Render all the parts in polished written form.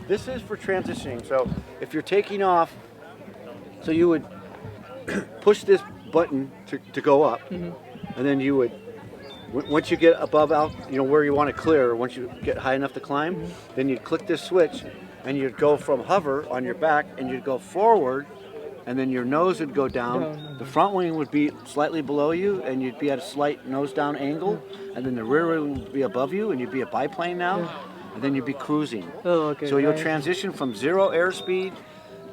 This is for transitioning. So if you're taking off, so you would push this button to go up, and then you would, once you get above out, where you want to clear, once you get high enough to climb, then you'd click this switch, and you'd go from hover on your back, and you'd go forward, and then your nose would go down. The front wing would be slightly below you, and you'd be at a slight nose down angle, and then the rear wing would be above you, and you'd be a biplane now, and then you'd be cruising. Oh, okay. So you'll transition from 0 airspeed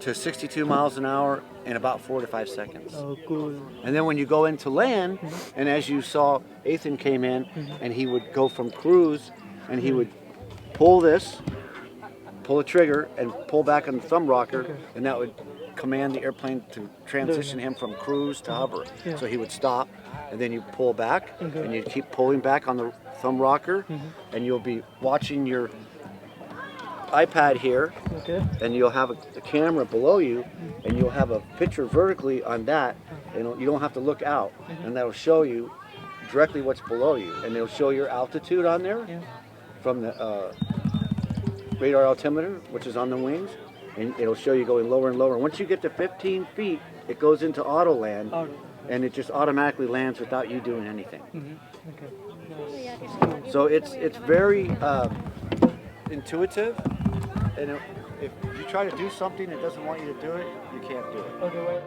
to 62 miles an hour in about 4 to 5 seconds. Oh, cool. And then when you go into land, and as you saw, Ethan came in, and he would go from cruise, and he would pull a trigger, and pull back on the thumb rocker, and that would command the airplane to transition him from cruise to hover. So he would stop, and then you pull back, and you keep pulling back on the thumb rocker, and you'll be watching your iPad here, and you'll have a camera below you, and you'll have a picture vertically on that, and you don't have to look out, and that'll show you directly what's below you, and it'll show your altitude on there from the radar altimeter, which is on the wings, and it'll show you going lower and lower. Once you get to 15 feet, it goes into auto land, and it just automatically lands without you doing anything. So it's very intuitive, and if you try to do something that doesn't want you to do it, you can't do it. Okay, well.